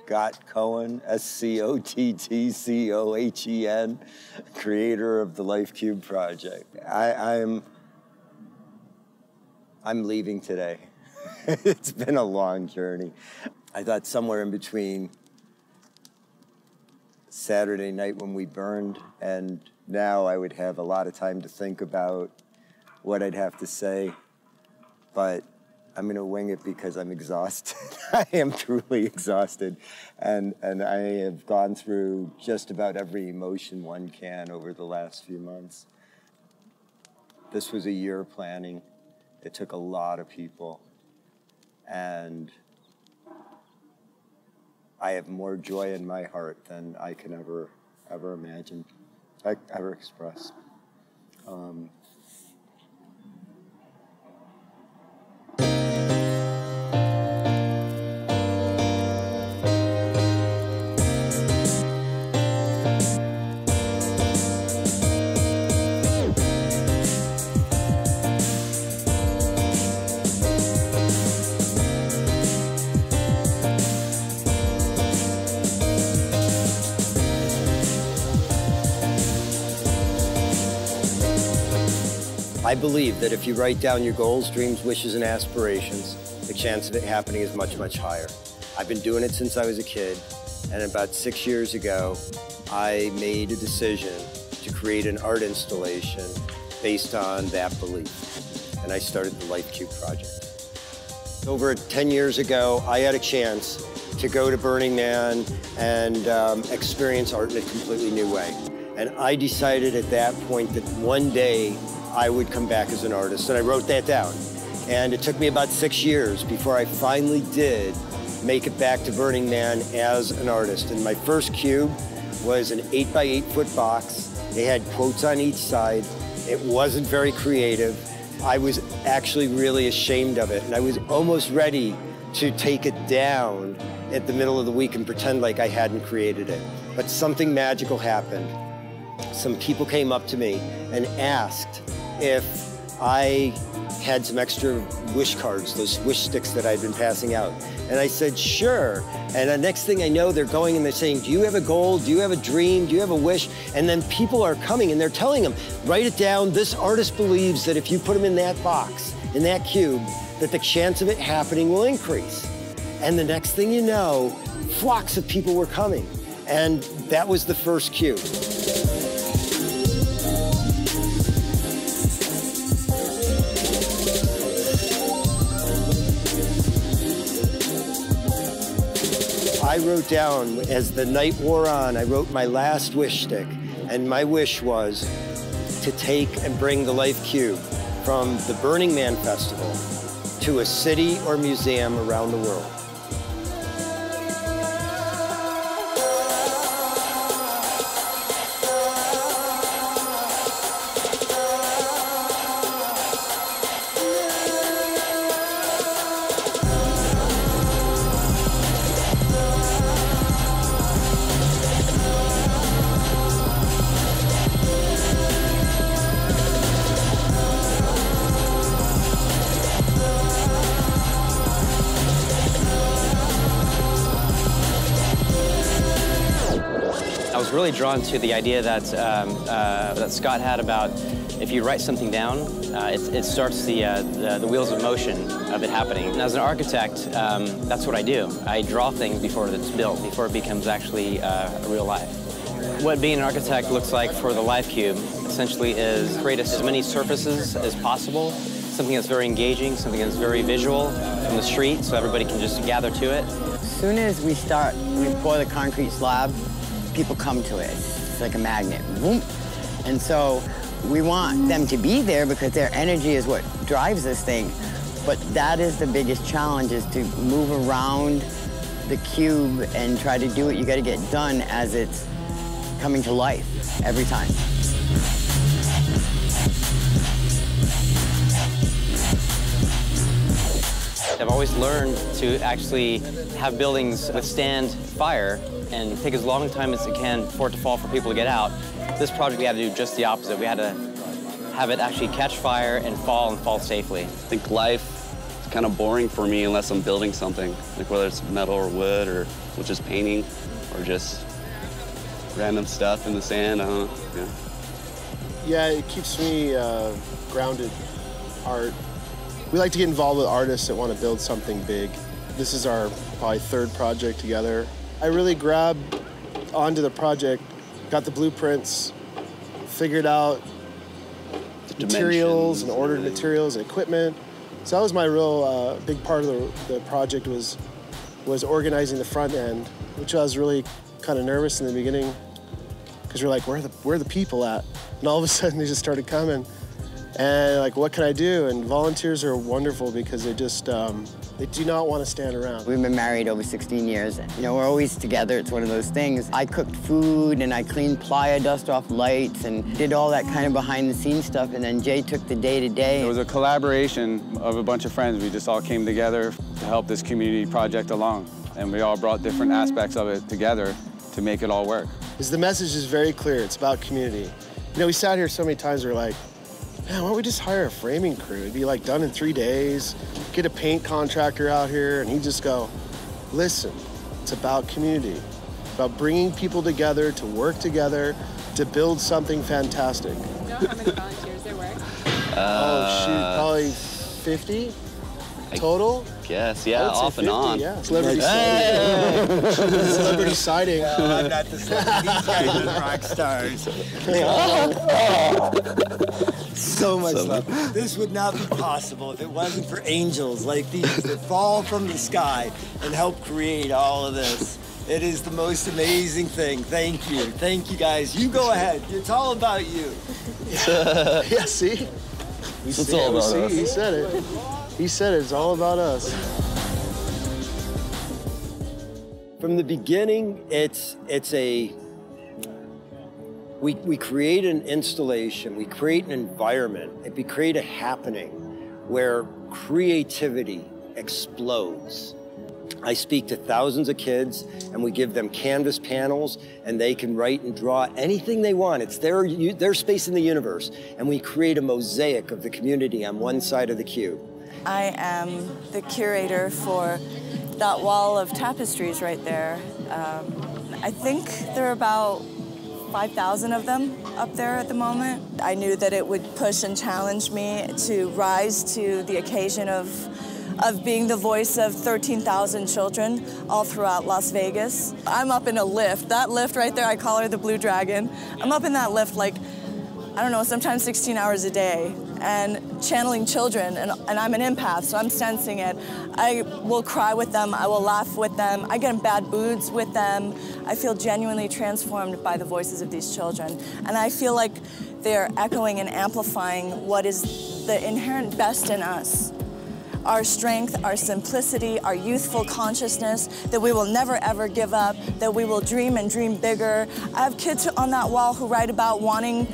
Cohen, Scottcohen, creator of the Life Cube project. I'm leaving today. It's been a long journey. I thought somewhere in between Saturday night when we burned and now I would have a lot of time to think about what I'd have to say, but I'm gonna wing it because I'm exhausted. I am truly exhausted. And I have gone through just about every emotion one can over the last few months. This was a year planning. It took a lot of people. And I have more joy in my heart than I can ever imagine, ever express. I believe that if you write down your goals, dreams, wishes, and aspirations, the chance of it happening is much, much higher. I've been doing it since I was a kid, and about 6 years ago, I made a decision to create an art installation based on that belief, and I started the Life Cube project. Over 10 years ago, I had a chance to go to Burning Man and experience art in a completely new way. And I decided at that point that one day I would come back as an artist, and I wrote that down. And it took me about 6 years before I finally did make it back to Burning Man as an artist. And my first cube was an 8 by 8 foot box. It had quotes on each side. It wasn't very creative. I was actually really ashamed of it, and I was almost ready to take it down at the middle of the week and pretend like I hadn't created it. But something magical happened. Some people came up to me and asked if I had some extra wish cards, those wish sticks that I'd been passing out. And I said, sure. And the next thing I know, they're going and they're saying, do you have a goal? Do you have a dream? Do you have a wish? And then people are coming and they're telling them, write it down. This artist believes that if you put them in that box, in that cube, that the chance of it happening will increase. And the next thing you know, flocks of people were coming. And that was the first cube. I wrote down, as the night wore on, I wrote my last wish stick, and my wish was to take and bring the Life Cube from the Burning Man Festival to a city or museum around the world. I was really drawn to the idea that, that Scott had about if you write something down, it starts the wheels of motion of it happening. And as an architect, that's what I do. I draw things before it's built, before it becomes actually a real life. What being an architect looks like for the Life Cube essentially is create as many surfaces as possible, something that's very engaging, something that's very visual from the street so everybody can just gather to it. As soon as we pour the concrete slab, people come to it. It's like a magnet. Boom. And so we want them to be there because their energy is what drives this thing. But that is the biggest challenge, is to move around the cube and try to do what you got to get done as it's coming to life every time. I've always learned to actually have buildings withstand fire and take as long a time as it can for it to fall for people to get out. This project, we had to do just the opposite. We had to have it actually catch fire and fall safely. I think life kind of boring for me unless I'm building something, like whether it's metal or wood or just painting or just random stuff in the sand. I don't know. Yeah, it keeps me grounded. Art. We like to get involved with artists that want to build something big. This is our probably third project together. I really grabbed onto the project, got the blueprints, figured out the materials and ordered materials and equipment. So that was my real big part of the project was organizing the front end, which I was really kind of nervous in the beginning because we're like, where are the people at? And all of a sudden they just started coming. And like, what can I do? And volunteers are wonderful because they just, they do not want to stand around. We've been married over 16 years. You know, we're always together. It's one of those things. I cooked food and I cleaned playa, dust off lights and did all that kind of behind the scenes stuff. And then Jay took the day-to-day. It was a collaboration of a bunch of friends. We just all came together to help this community project along. And we all brought different aspects of it together to make it all work. The message is very clear. It's about community. You know, we sat here so many times, we're like, man, why don't we just hire a framing crew? It'd be like done in 3 days, get a paint contractor out here, and he'd just go, listen, it's about community, about bringing people together to work together to build something fantastic. Do you know how many volunteers there were? Oh, shoot, probably 50 total? Yes, yeah, off 50, and on. Yeah, celebrity sighting. Celebrity sighting. Well, I'm not the celebrity. These guys are rock stars. So much love. This would not be possible if it wasn't for angels like these that fall from the sky and help create all of this. It is the most amazing thing. Thank you. Thank you, guys. You go ahead. It's all about you. Yeah, see? It's all about us. He said it. He said it's all about us. From the beginning, we create an installation, we create an environment, we create a happening where creativity explodes. I speak to thousands of kids and we give them canvas panels and they can write and draw anything they want. It's their space in the universe. And we create a mosaic of the community on one side of the cube. I am the curator for that wall of tapestries right there. I think there are about 5,000 of them up there at the moment. I knew that it would push and challenge me to rise to the occasion of being the voice of 13,000 children all throughout Las Vegas. I'm up in a lift. That lift right there, I call her the Blue Dragon. I'm up in that lift like, I don't know, sometimes 16 hours a day and channeling children, and I'm an empath, so I'm sensing it. I will cry with them, I will laugh with them, I get in bad moods with them. I feel genuinely transformed by the voices of these children. And I feel like they're echoing and amplifying what is the inherent best in us. Our strength, our simplicity, our youthful consciousness, that we will never ever give up, that we will dream and dream bigger. I have kids on that wall who write about wanting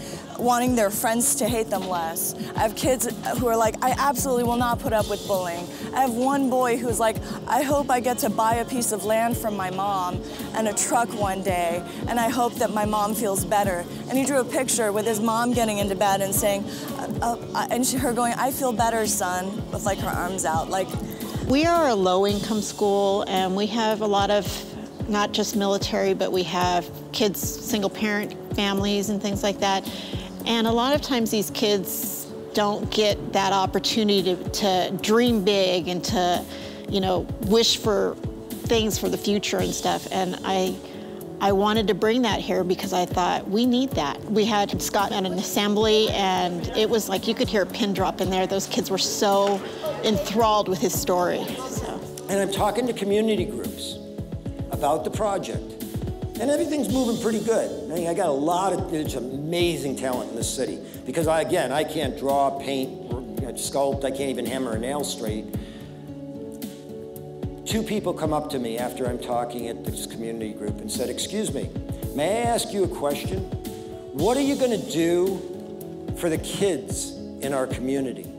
their friends to hate them less. I have kids who are like, I absolutely will not put up with bullying. I have one boy who's like, I hope I get to buy a piece of land from my mom and a truck one day, and I hope that my mom feels better. And he drew a picture with his mom getting into bed and saying, her going, I feel better, son, with like her arms out. Like, we are a low-income school, and we have a lot of not just military, but we have kids, single-parent families and things like that. And a lot of times these kids don't get that opportunity to dream big and to, you know, wish for things for the future and stuff. And I wanted to bring that here because I thought we need that. We had Scott at an assembly, and it was like you could hear a pin drop in there. Those kids were so enthralled with his story. So. And I'm talking to community groups about the project. And everything's moving pretty good. I mean, I got a lot of amazing talent in this city. Because I can't draw, paint, sculpt, I can't even hammer a nail straight. 2 people come up to me after I'm talking at this community group and said, excuse me, may I ask you a question? What are you gonna do for the kids in our community?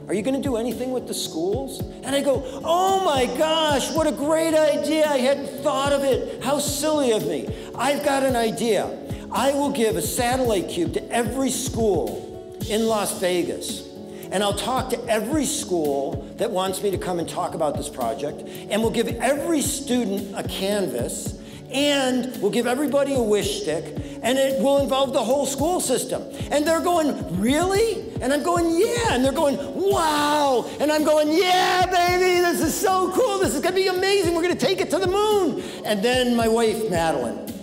Are you gonna do anything with the schools? And I go, oh my gosh, what a great idea. I hadn't thought of it. How silly of me. I've got an idea. I will give a satellite cube to every school in Las Vegas. and I'll talk to every school that wants me to come and talk about this project, and we'll give every student a canvas, and we'll give everybody a wish stick, and it will involve the whole school system. And they're going, really? And I'm going, yeah. And they're going, wow. And I'm going, yeah, baby, this is so cool. This is gonna be amazing. We're gonna take it to the moon. And then my wife, Madeline,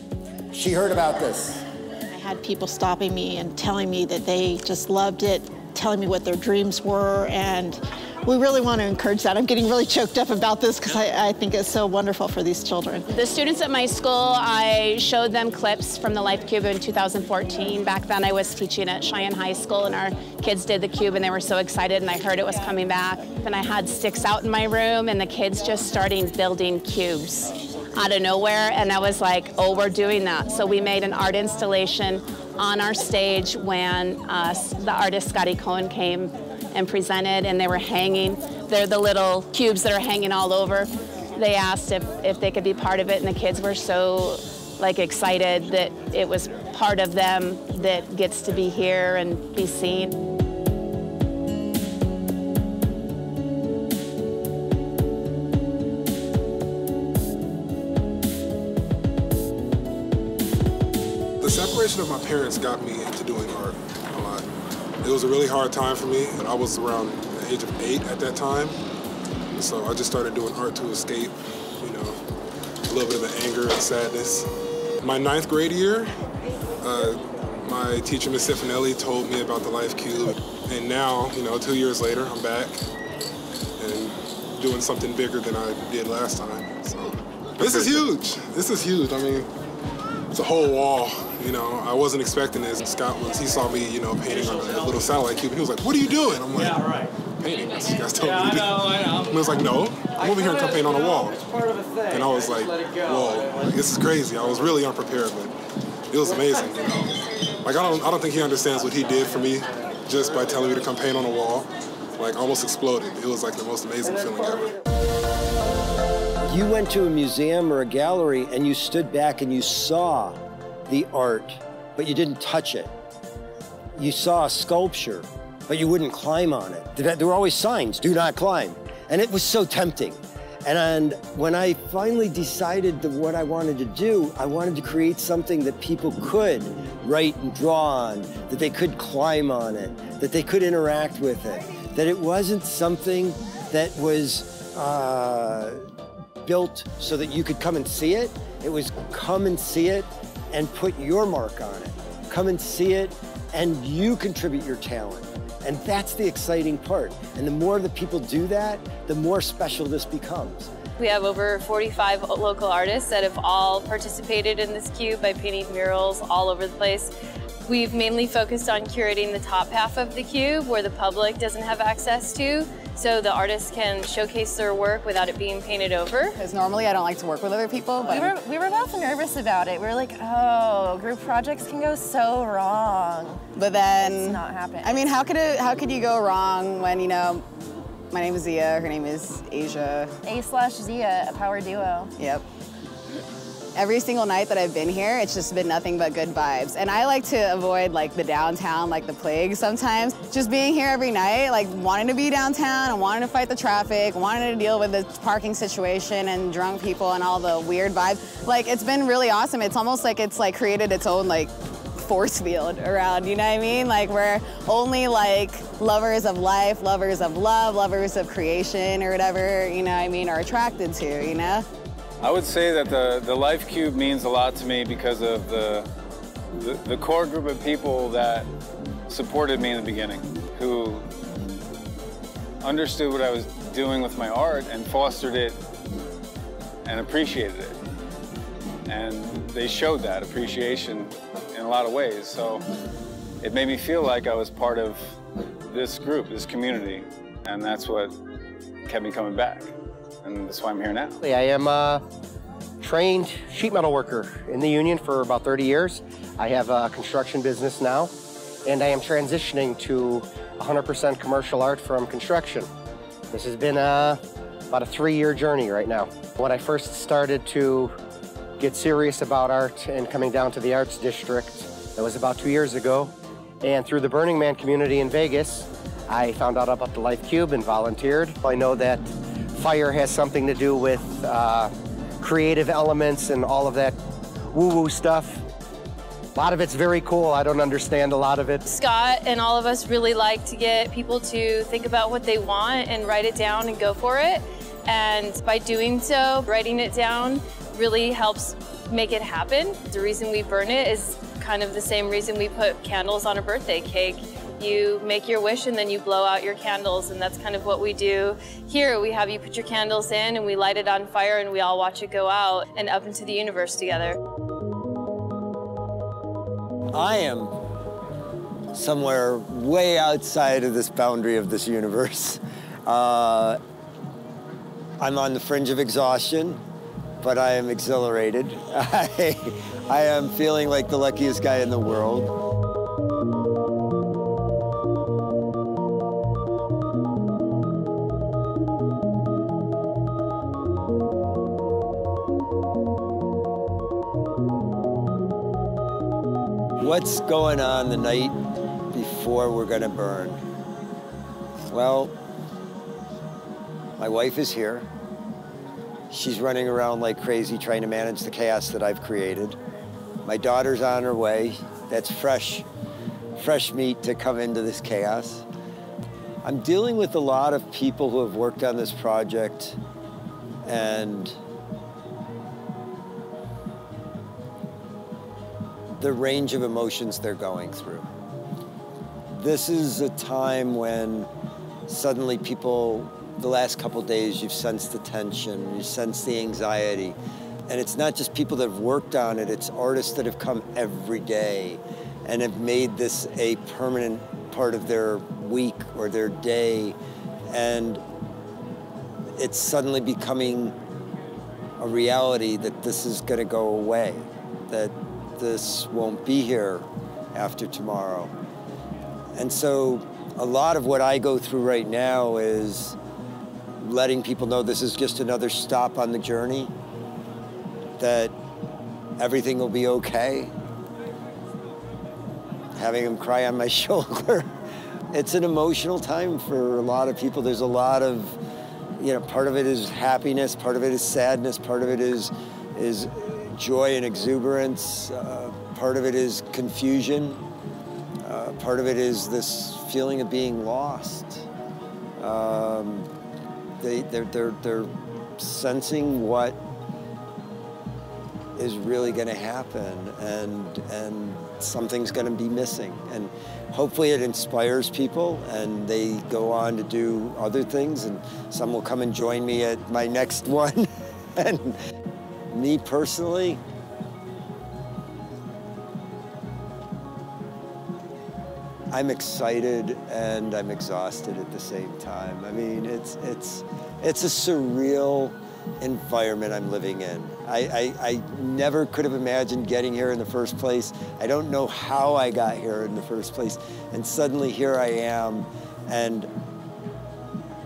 she heard about this. I had people stopping me and telling me that they just loved it, telling me what their dreams were, and we really want to encourage that. I'm getting really choked up about this because I think it's so wonderful for these children. The students at my school, I showed them clips from the Life Cube in 2014. Back then I was teaching at Cheyenne High School, and our kids did the cube and they were so excited, and I heard it was coming back. And I had sticks out in my room and the kids just started building cubes out of nowhere, and I was like, oh, we're doing that. So we made an art installation on our stage when the artist Cohen came and presented, and they were hanging. They're the little cubes that are hanging all over. They asked if they could be part of it, and the kids were so excited that it was part of them that gets to be here and be seen. The separation of my parents got me into doing art a lot. It was a really hard time for me. I was around the age of 8 at that time. So I just started doing art to escape, you know, a little bit of the anger and sadness. My 9th grade year, my teacher, Ms. Sifanelli, told me about the Life Cube. And now, you know, 2 years later, I'm back and doing something bigger than I did last time. So this is huge. This is huge. I mean, it's a whole wall. You know, I wasn't expecting this. Scott he saw me, you know, painting on a little satellite cube, and he was like, what are you doing? I'm like, yeah, right. Painting. That's what you guys told me to do. I know. And I was like, no, I'm over here and come paint on a wall. It's part of a thing. And I was like, whoa, this is crazy. I was really unprepared, but it was amazing, you know. Like, I don't think he understands what he did for me just by telling me to come paint on a wall. Like, almost exploded. It was like the most amazing feeling ever. You went to a museum or a gallery and you stood back and you saw the art, but you didn't touch it. You saw a sculpture, but you wouldn't climb on it. There were always signs, do not climb. And it was so tempting. And when I finally decided what I wanted to do, I wanted to create something that people could write and draw on, that they could climb on it, that they could interact with it, that it wasn't something that was built so that you could come and see it. It was come and see it and put your mark on it. Come and see it, and you contribute your talent. And that's the exciting part. And the more that people do that, the more special this becomes. We have over 45 local artists that have all participated in this cube by painting murals all over the place. We've mainly focused on curating the top half of the cube where the public doesn't have access to, so the artists can showcase their work without it being painted over. Because normally I don't like to work with other people, but we were both nervous about it. We were like, oh, group projects can go so wrong. But then it's not happening. I mean, how could you go wrong when, you know, my name is Zia, her name is Asia. A/Zia, a power duo. Yep. Every single night that I've been here, it's just been nothing but good vibes. And I like to avoid the downtown like the plague sometimes. Just being here every night, wanting to be downtown and wanting to fight the traffic, wanting to deal with the parking situation and drunk people and all the weird vibes. It's been really awesome. It's almost like it's created its own force field around, you know what I mean? Where only lovers of life, lovers of love, lovers of creation or whatever, you know what I mean, are attracted to, you know? I would say that the Life Cube means a lot to me because of the core group of people that supported me in the beginning, who understood what I was doing with my art and fostered it and appreciated it. And they showed that appreciation in a lot of ways. So it made me feel like I was part of this group, this community, and that's what kept me coming back. And that's why I'm here now. I am a trained sheet metal worker in the union for about 30 years. I have a construction business now, and I am transitioning to 100% commercial art from construction. This has been about a 3-year journey right now. When I first started to get serious about art and coming down to the Arts District, that was about 2 years ago. And through the Burning Man community in Vegas, I found out about the Life Cube and volunteered. I know that fire has something to do with creative elements and all of that woo-woo stuff. A lot of it's very cool. I don't understand a lot of it. Scott and all of us really like to get people to think about what they want and write it down and go for it. And by doing so, writing it down really helps make it happen. The reason we burn it is kind of the same reason we put candles on a birthday cake. You make your wish and then you blow out your candles, and that's kind of what we do here. We have you put your candles in and we light it on fire and we all watch it go out and up into the universe together. I am somewhere way outside of this boundary of this universe. I'm on the fringe of exhaustion, but I am exhilarated. I am feeling like the luckiest guy in the world. What's going on the night before we're gonna burn? Well, my wife is here. She's running around like crazy trying to manage the chaos that I've created. My daughter's on her way. That's fresh meat to come into this chaos. I'm dealing with a lot of people who have worked on this project, and the range of emotions they're going through. This is a time when suddenly people, the last couple days, you've sensed the tension, you sense the anxiety. And it's not just people that have worked on it, it's artists that have come every day and have made this a permanent part of their week or their day. And it's suddenly becoming a reality that this is gonna go away, that this won't be here after tomorrow. And so a lot of what I go through right now is letting people know this is just another stop on the journey, that everything will be okay. Having them cry on my shoulder. It's an emotional time for a lot of people. There's a lot of, part of it is happiness, part of it is sadness, part of it is joy and exuberance. Part of it is confusion. Part of it is this feeling of being lost. They're sensing what is really going to happen, and something's going to be missing. And hopefully it inspires people, and they go on to do other things, and some will come and join me at my next one. And me personally, I'm excited and I'm exhausted at the same time. I mean, it's a surreal environment I'm living in. I never could have imagined getting here in the first place. I don't know how I got here in the first place. And suddenly here I am, and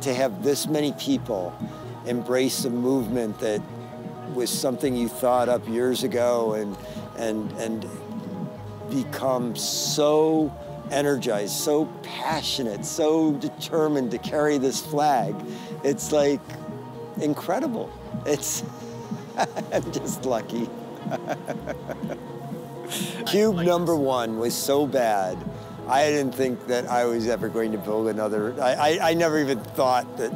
to have this many people embrace a movement that was something you thought up years ago and become so energized, so passionate, so determined to carry this flag. It's like incredible. I'm just lucky. Cube number 1 was so bad. I didn't think that I was ever going to build another. I never even thought that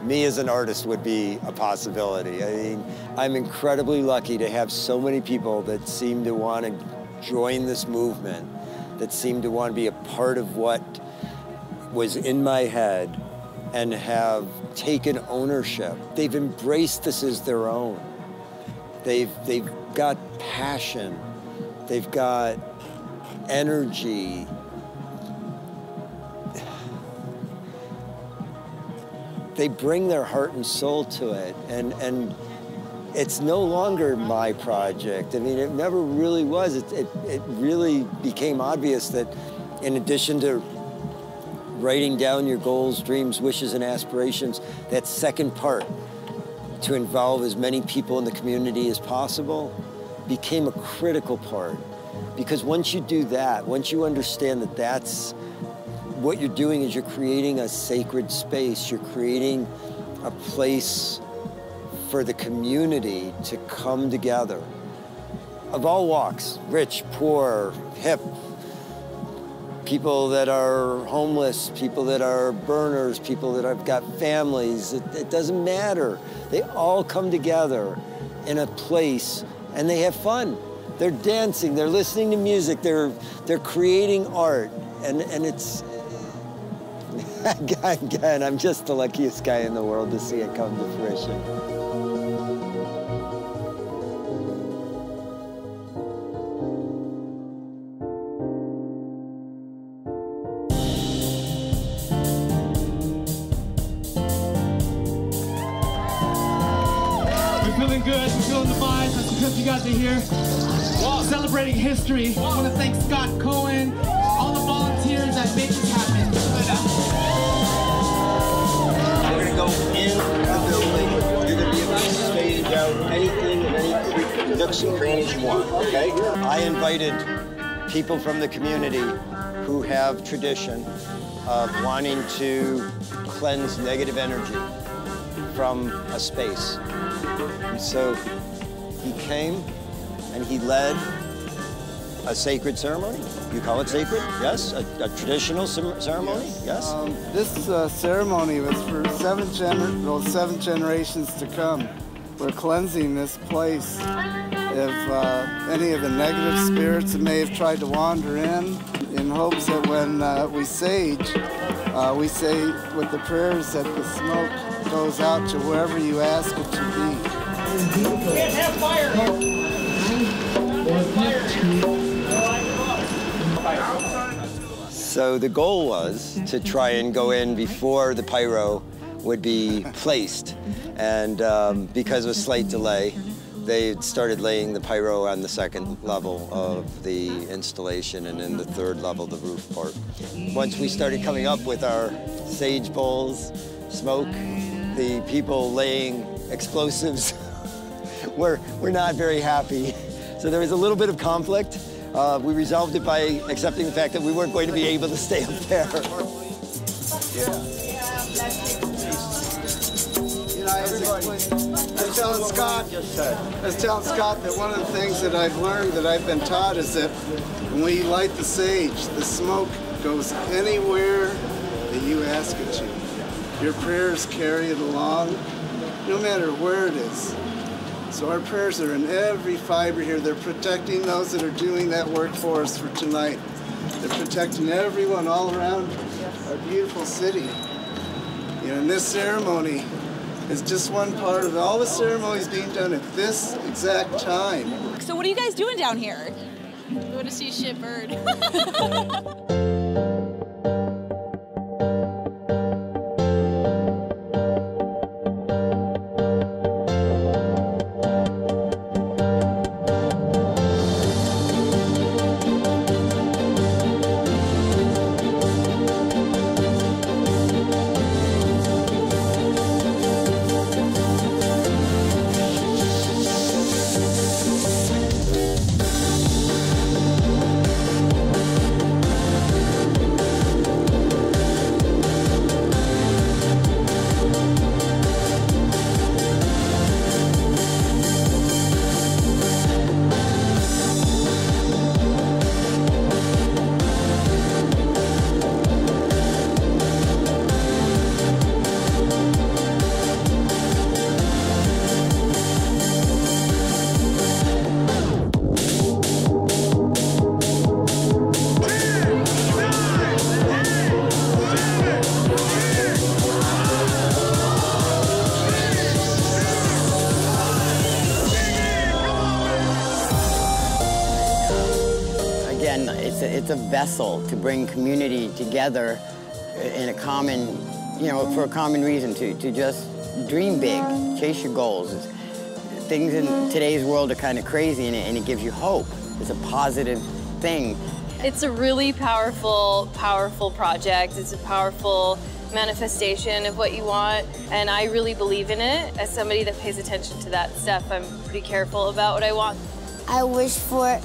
me as an artist would be a possibility. I mean, I'm incredibly lucky to have so many people that seem to want to join this movement, that seem to want to be a part of what was in my head and have taken ownership. They've embraced this as their own. They've got passion. They've got energy. They bring their heart and soul to it, and it's no longer my project. I mean, it never really was. It really became obvious that in addition to writing down your goals, dreams, wishes, and aspirations, that second part, to involve as many people in the community as possible, became a critical part. Because once you do that, once you understand that that's what you're doing is you're creating a sacred space. You're creating a place for the community to come together of all walks, rich, poor, hip, people that are homeless, people that are burners, people that have got families. It doesn't matter. They all come together in a place and they have fun. They're dancing, they're listening to music, they're creating art, and it's, again, I'm just the luckiest guy in the world to see it come to fruition. Feeling good, we're feeling the vibes. That's because you guys are here celebrating history. I want to thank Scott Cohen, all the volunteers that make this happen. We're going to go in the building. You're going to be able to stage out anything and any nooks and crannies you want, okay? I invited people from the community who have tradition of wanting to cleanse negative energy from a space. And so he came and he led a sacred ceremony. You call it sacred? Yes? A traditional ceremony? Yes? This ceremony was for seven generations to come. We're cleansing this place of any of the negative spirits that may have tried to wander in hopes that when we sage, we say with the prayers that the smoke goes out to wherever you ask it to be. Can't have fire here. So the goal was to try and go in before the pyro would be placed. And because of a slight delay, they started laying the pyro on the second level of the installation and then the third level, the roof part. Once we started coming up with our sage bowls, smoke, the people laying explosives were not very happy. So there was a little bit of conflict. We resolved it by accepting the fact that we weren't going to be able to stay up there. I was telling Scott that one of the things that I've learned, that I've been taught, is that when we light the sage, the smoke goes anywhere that you ask it to. Your prayers carry it along, no matter where it is. So our prayers are in every fiber here. They're protecting those that are doing that work for us for tonight. They're protecting everyone all around our beautiful city. You know, and this ceremony is just one part of all the ceremonies being done at this exact time. So what are you guys doing down here? Going to see shit bird. It's a vessel to bring community together in a common, for a common reason, to just dream big, chase your goals. Things in today's world are kind of crazy, and it gives you hope. It's a positive thing. It's a really powerful, powerful project. It's a powerful manifestation of what you want, and I really believe in it. As somebody that pays attention to that stuff, I'm pretty careful about what I want. I wish for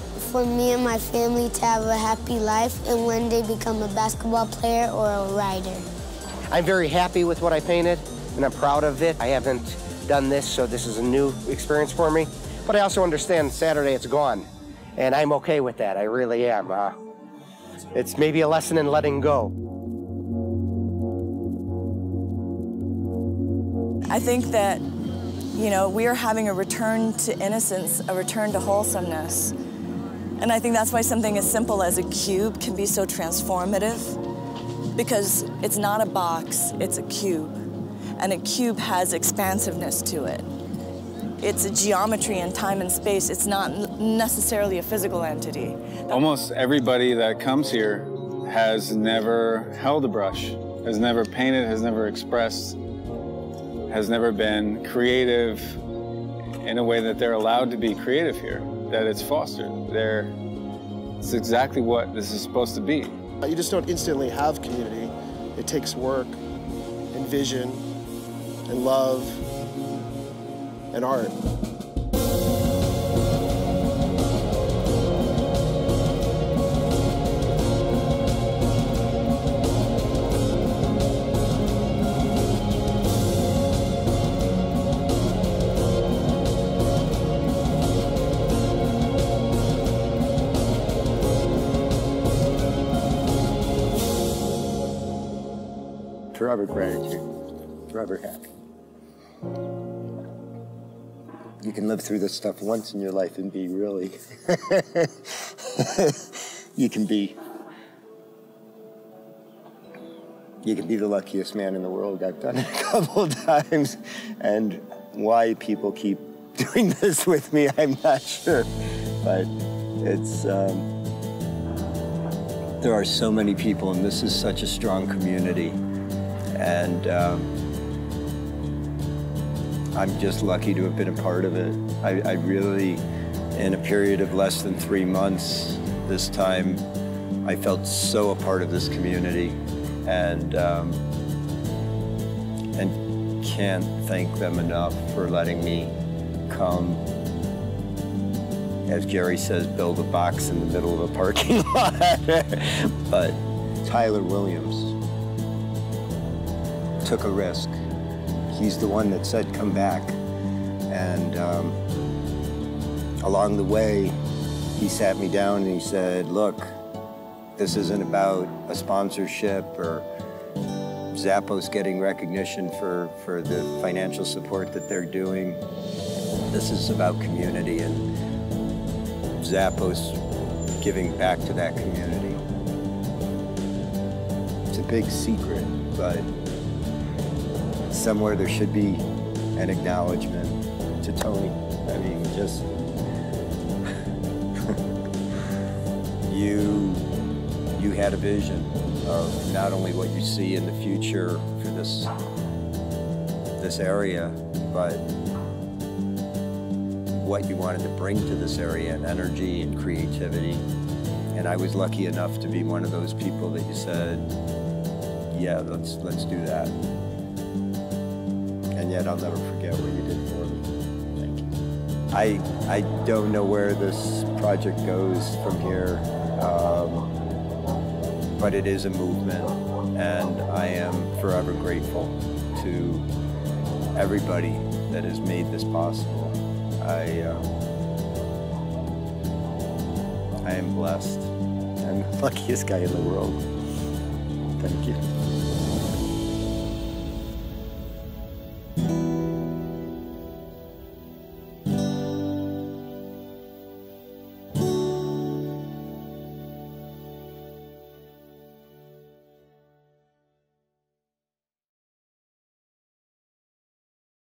me and my family to have a happy life and one day become a basketball player or a writer. I'm very happy with what I painted, and I'm proud of it. I haven't done this, so this is a new experience for me. But I also understand Saturday it's gone, and I'm okay with that. I really am. It's maybe a lesson in letting go. I think that, you know, we are having a return to innocence, a return to wholesomeness. And I think that's why something as simple as a cube can be so transformative, because it's not a box, it's a cube. And a cube has expansiveness to it. It's a geometry in time and space. It's not necessarily a physical entity. Almost everybody that comes here has never held a brush, has never painted, has never expressed, has never been creative in a way that they're allowed to be creative here, that it's fostered. It's exactly what this is supposed to be. You just don't instantly have community. It takes work and vision and love and art. Forever gratitude, forever happy. You can live through this stuff once in your life and be really, you can be the luckiest man in the world. I've done it a couple of times, and why people keep doing this with me, I'm not sure, but it's, there are so many people, and this is such a strong community. And I'm just lucky to have been a part of it. I really, in a period of less than 3 months, this time, I felt so a part of this community, and can't thank them enough for letting me come, as Jerry says, build a box in the middle of a parking lot. But Tyler Williams took a risk. He's the one that said, come back. And along the way, he sat me down and he said, look, this isn't about a sponsorship or Zappos getting recognition for the financial support that they're doing. This is about community and Zappos giving back to that community. It's a big secret, but somewhere there should be an acknowledgement to Tony. I mean, just you had a vision of not only what you see in the future for this area, but what you wanted to bring to this area, and energy and creativity. And I was lucky enough to be one of those people that you said, yeah, let's do that. And yet I'll never forget what you did for me. Thank you. I don't know where this project goes from here, but it is a movement, and I am forever grateful to everybody that has made this possible. I am blessed. I'm the luckiest guy in the world. Thank you.